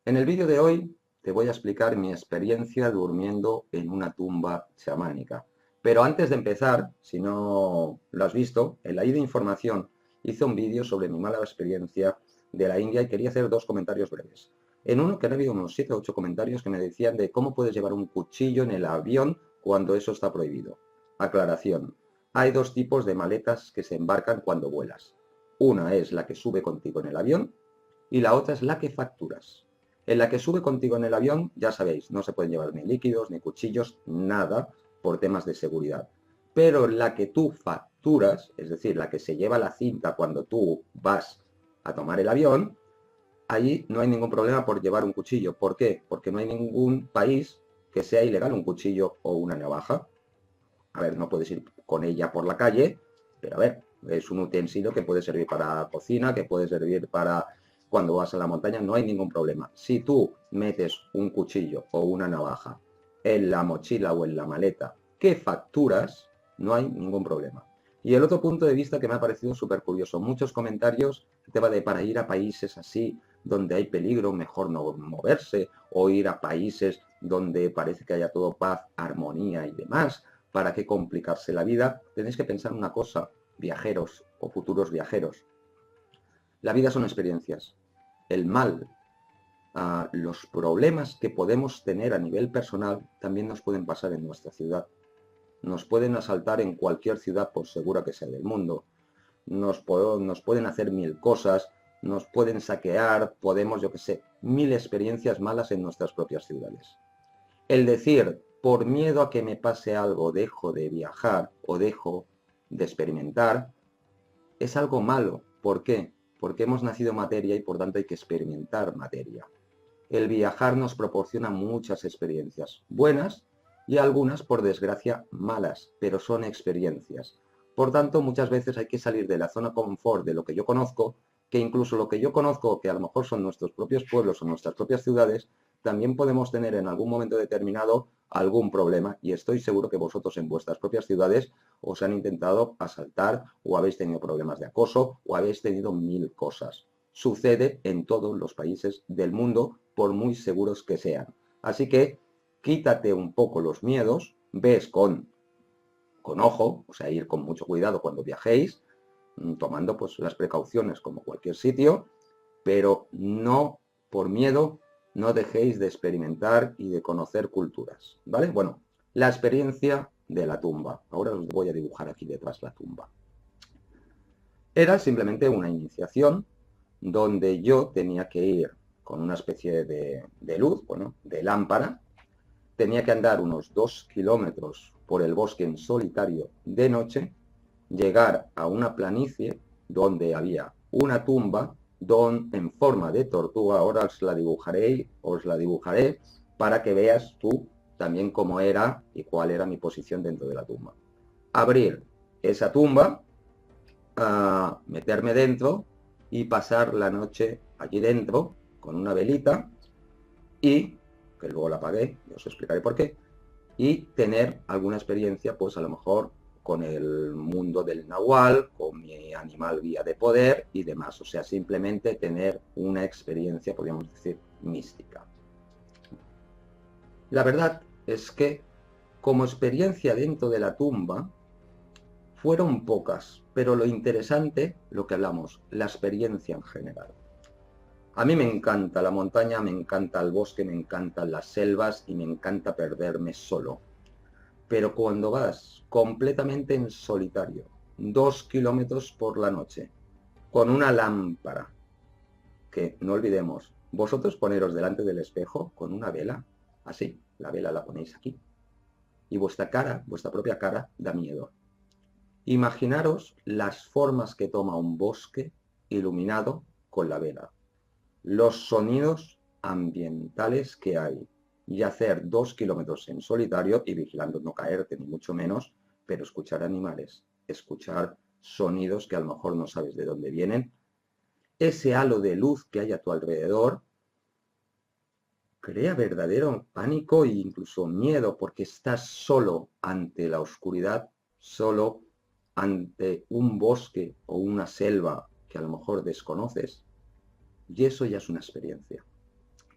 En el vídeo de hoy te voy a explicar mi experiencia durmiendo en una tumba chamánica. Pero antes de empezar, si no lo has visto, en la I de información hice un vídeo sobre mi mala experiencia de la India y quería hacer dos comentarios breves. En uno que han habido unos 7 o 8 comentarios que me decían de cómo puedes llevar un cuchillo en el avión cuando eso está prohibido. Aclaración. Hay dos tipos de maletas que se embarcan cuando vuelas. Una es la que sube contigo en el avión y la otra es la que facturas. En la que sube contigo en el avión, ya sabéis, no se pueden llevar ni líquidos, ni cuchillos, nada, por temas de seguridad. Pero la que tú facturas, es decir, la que se lleva la cinta cuando tú vas a tomar el avión, allí no hay ningún problema por llevar un cuchillo. ¿Por qué? Porque no hay ningún país que sea ilegal un cuchillo o una navaja. A ver, no puedes ir con ella por la calle, pero a ver, es un utensilio que puede servir para cocina, que puede servir para cuando vas a la montaña, no hay ningún problema. Si tú metes un cuchillo o una navaja en la mochila o en la maleta que facturas, no hay ningún problema. Y el otro punto de vista que me ha parecido súper curioso, muchos comentarios, el tema de para ir a países así, donde hay peligro, mejor no moverse, o ir a países donde parece que haya todo paz, armonía y demás. ¿Para qué complicarse la vida? Tenéis que pensar una cosa, viajeros o futuros viajeros. La vida son experiencias. El mal, los problemas que podemos tener a nivel personal también nos pueden pasar en nuestra ciudad. Nos pueden asaltar en cualquier ciudad, por segura que sea del mundo. Nos pueden hacer mil cosas, nos pueden saquear, podemos, yo qué sé, mil experiencias malas en nuestras propias ciudades. El decir, por miedo a que me pase algo, dejo de viajar o dejo de experimentar, es algo malo. ¿Por qué? Porque hemos nacido materia y por tanto hay que experimentar materia. El viajar nos proporciona muchas experiencias buenas y algunas, por desgracia, malas, pero son experiencias. Por tanto, muchas veces hay que salir de la zona confort de lo que yo conozco, que incluso lo que yo conozco, que a lo mejor son nuestros propios pueblos o nuestras propias ciudades, también podemos tener en algún momento determinado algún problema y estoy seguro que vosotros en vuestras propias ciudades os han intentado asaltar o habéis tenido problemas de acoso o habéis tenido mil cosas. Sucede en todos los países del mundo, por muy seguros que sean. Así que quítate un poco los miedos, ves con ojo, o sea, ir con mucho cuidado cuando viajéis, tomando pues las precauciones como cualquier sitio, pero no por miedo, no dejéis de experimentar y de conocer culturas, ¿vale? Bueno, la experiencia de la tumba. Ahora os voy a dibujar aquí detrás la tumba. Era simplemente una iniciación donde yo tenía que ir con una especie de luz, bueno, de lámpara, tenía que andar unos 2 kilómetros por el bosque en solitario de noche, llegar a una planicie donde había una tumba en forma de tortuga. Ahora os la dibujaré para que veas tú también cómo era y cuál era mi posición dentro de la tumba. Abrir esa tumba, meterme dentro y pasar la noche allí dentro con una velita y, que luego la apagué, y os explicaré por qué, y tener alguna experiencia, pues a lo mejor con el mundo del nahual, con mi animal guía de poder y demás. O sea, simplemente tener una experiencia, podríamos decir, mística. La verdad es que como experiencia dentro de la tumba fueron pocas, pero lo interesante, lo que hablamos, la experiencia en general. A mí me encanta la montaña, me encanta el bosque, me encantan las selvas y me encanta perderme solo. Pero cuando vas completamente en solitario, 2 kilómetros por la noche, con una lámpara, que no olvidemos, vosotros poneros delante del espejo con una vela, así, la vela la ponéis aquí, y vuestra cara, vuestra propia cara, da miedo. Imaginaros las formas que toma un bosque iluminado con la vela, los sonidos ambientales que hay, y hacer 2 kilómetros en solitario y vigilando no caerte ni mucho menos, pero escuchar animales, escuchar sonidos que a lo mejor no sabes de dónde vienen, ese halo de luz que hay a tu alrededor crea verdadero pánico e incluso miedo porque estás solo ante la oscuridad, solo ante un bosque o una selva que a lo mejor desconoces, y eso ya es una experiencia.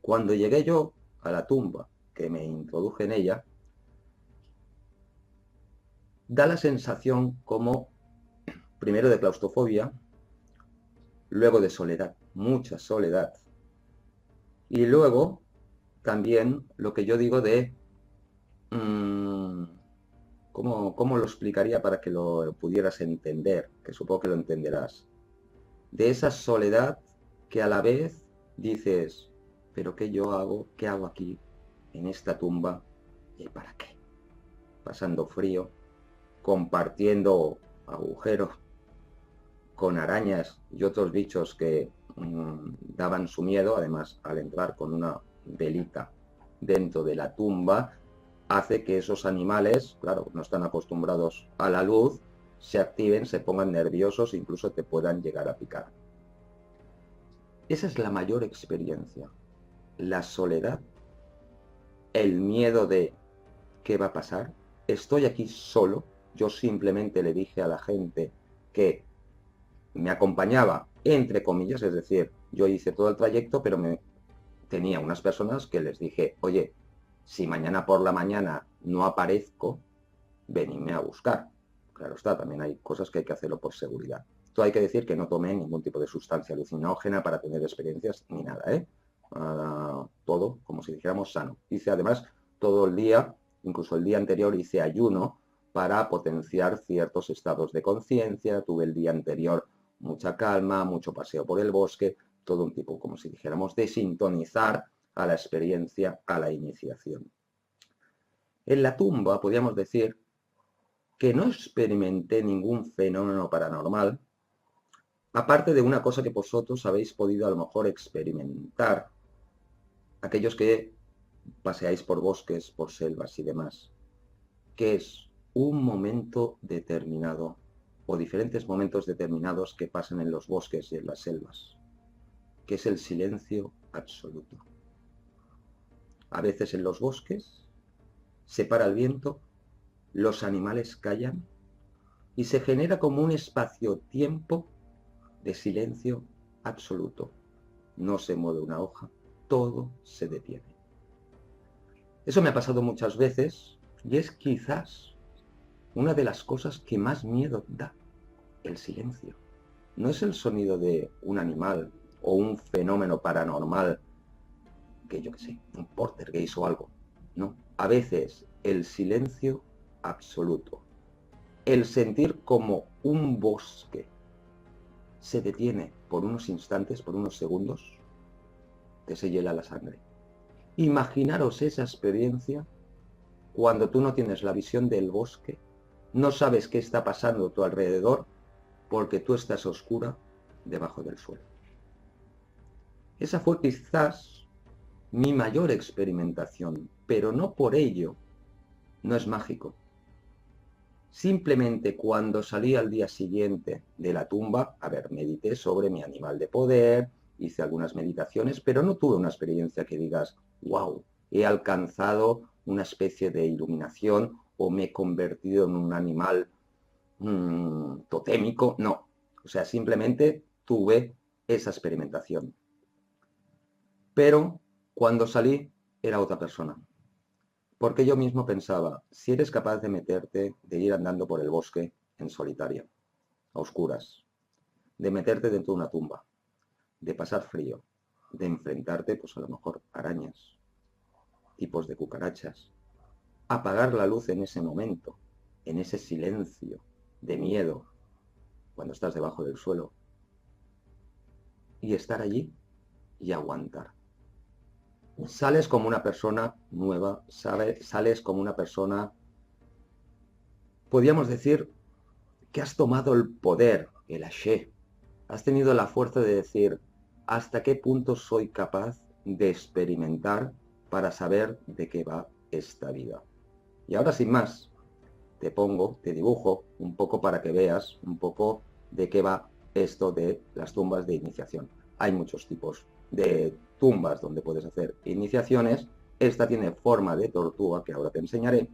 Cuando llegué yo a la tumba, que me introduje en ella, da la sensación como, primero de claustrofobia, luego de soledad, mucha soledad, y luego también lo que yo digo de, ¿cómo lo explicaría para que lo pudieras entender? Que supongo que lo entenderás. De esa soledad que a la vez dices, pero ¿qué yo hago? ¿Qué hago aquí en esta tumba? ¿Y para qué? Pasando frío, compartiendo agujeros con arañas y otros bichos que daban su miedo. Además, al entrar con una velita dentro de la tumba, hace que esos animales, claro, no están acostumbrados a la luz, se activen, se pongan nerviosos, incluso te puedan llegar a picar. Esa es la mayor experiencia, la soledad, el miedo de ¿qué va a pasar? Estoy aquí solo. Yo simplemente le dije a la gente que me acompañaba, entre comillas, es decir, yo hice todo el trayecto, pero tenía unas personas que les dije, oye, si mañana por la mañana no aparezco, venidme a buscar. Claro está, también hay cosas que hay que hacerlo por seguridad. Esto hay que decir que no tomé ningún tipo de sustancia alucinógena para tener experiencias ni nada, ¿eh? Todo, como si dijéramos, sano. Hice además todo el día, incluso el día anterior hice ayuno para potenciar ciertos estados de conciencia. Tuve el día anterior mucha calma, mucho paseo por el bosque, todo un tipo, como si dijéramos, de sintonizar a la experiencia, a la iniciación. En la tumba, podríamos decir, que no experimenté ningún fenómeno paranormal, aparte de una cosa que vosotros habéis podido a lo mejor experimentar, aquellos que paseáis por bosques, por selvas y demás, que es un momento determinado o diferentes momentos determinados que pasan en los bosques y en las selvas, que es el silencio absoluto. A veces en los bosques se para el viento, los animales callan y se genera como un espacio-tiempo de silencio absoluto. No se mueve una hoja, todo se detiene. Eso me ha pasado muchas veces y es quizás una de las cosas que más miedo da, el silencio. No es el sonido de un animal o un fenómeno paranormal, que yo qué sé, un poltergeist o algo. No, a veces el silencio absoluto. El sentir como un bosque se detiene por unos instantes, por unos segundos, que se hiela la sangre. Imaginaros esa experiencia cuando tú no tienes la visión del bosque, no sabes qué está pasando a tu alrededor, porque tú estás oscura debajo del suelo. Esa fue quizás mi mayor experimentación, pero no por ello no es mágico. Simplemente cuando salí al día siguiente de la tumba, medité sobre mi animal de poder, hice algunas meditaciones, pero no tuve una experiencia que digas, wow, he alcanzado una especie de iluminación o me he convertido en un animal totémico. No, o sea, simplemente tuve esa experimentación. Pero cuando salí era otra persona. Porque yo mismo pensaba, si eres capaz de meterte, de ir andando por el bosque en solitario, a oscuras, de meterte dentro de una tumba, de pasar frío, de enfrentarte, pues a lo mejor, arañas, tipos de cucarachas, apagar la luz en ese momento, en ese silencio de miedo, cuando estás debajo del suelo, y estar allí y aguantar. Sales como una persona nueva, sales como una persona, podríamos decir, que has tomado el poder, el Ashe. Has tenido la fuerza de decir, ¿hasta qué punto soy capaz de experimentar para saber de qué va esta vida? Y ahora sin más, te dibujo un poco para que veas un poco de qué va esto de las tumbas de iniciación. Hay muchos tipos de tumbas donde puedes hacer iniciaciones. Esta tiene forma de tortuga, que ahora te enseñaré,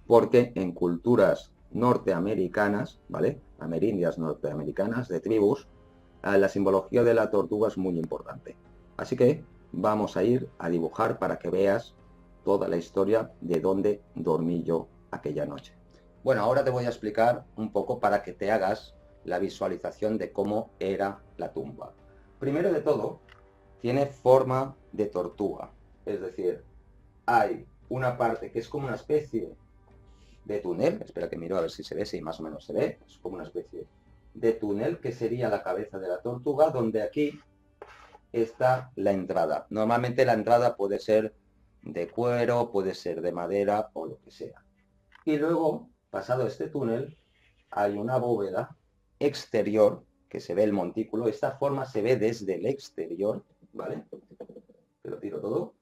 porque en culturas norteamericanas, ¿vale? Amerindias norteamericanas, de tribus, la simbología de la tortuga es muy importante. Así que vamos a ir a dibujar para que veas toda la historia de dónde dormí yo aquella noche. Bueno, ahora te voy a explicar un poco para que te hagas la visualización de cómo era la tumba. Primero de todo, tiene forma de tortuga, es decir, hay una parte que es como una especie de túnel, espera que miro a ver si se ve, si más o menos se ve, es como una especie de túnel que sería la cabeza de la tortuga, donde aquí está la entrada. Normalmente la entrada puede ser de cuero, puede ser de madera o lo que sea. Y luego, pasado este túnel, hay una bóveda exterior, que se ve el montículo. Esta forma se ve desde el exterior, ¿vale? Te lo tiro todo.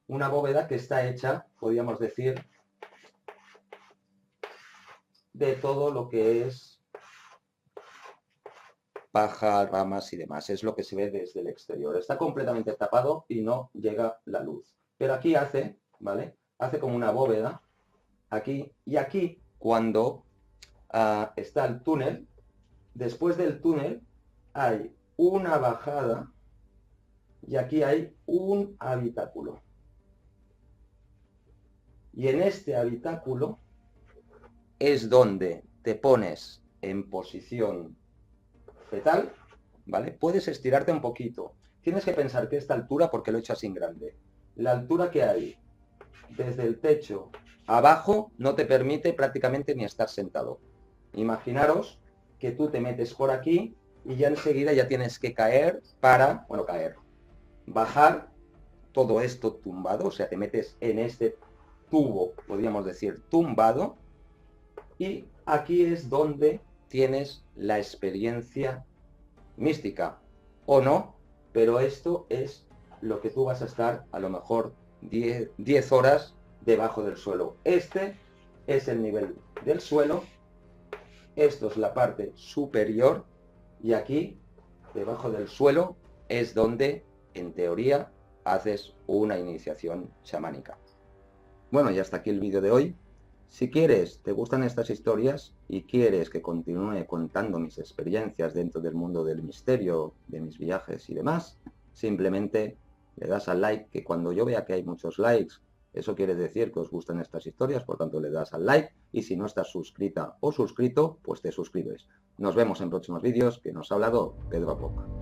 Una bóveda que está hecha, podríamos decir, de todo lo que es paja, ramas y demás. Es lo que se ve desde el exterior. Está completamente tapado y no llega la luz. Pero aquí hace, ¿vale? Hace como una bóveda, aquí y aquí, cuando está el túnel, después del túnel hay una bajada y aquí hay un habitáculo. Y en este habitáculo es donde te pones en posición fetal, ¿vale? Puedes estirarte un poquito. Tienes que pensar que esta altura, porque lo he hecho así en grande, la altura que hay desde el techo abajo no te permite prácticamente ni estar sentado. Imaginaros que tú te metes por aquí y ya enseguida ya tienes que caer para, bueno, bajar todo esto tumbado, o sea, te metes en este tubo, podríamos decir, tumbado, y aquí es donde tienes la experiencia mística, o no, pero esto es lo que tú vas a estar a lo mejor 10 horas debajo del suelo. Este es el nivel del suelo, esto es la parte superior, y aquí, debajo del suelo, es donde, en teoría, haces una iniciación chamánica. Bueno, y hasta aquí el vídeo de hoy. Si quieres, te gustan estas historias y quieres que continúe contando mis experiencias dentro del mundo del misterio, de mis viajes y demás, simplemente le das al like, que cuando yo vea que hay muchos likes, eso quiere decir que os gustan estas historias, por tanto le das al like, y si no estás suscrita o suscrito, pues te suscribes. Nos vemos en próximos vídeos, que nos ha hablado Pedro Apoca.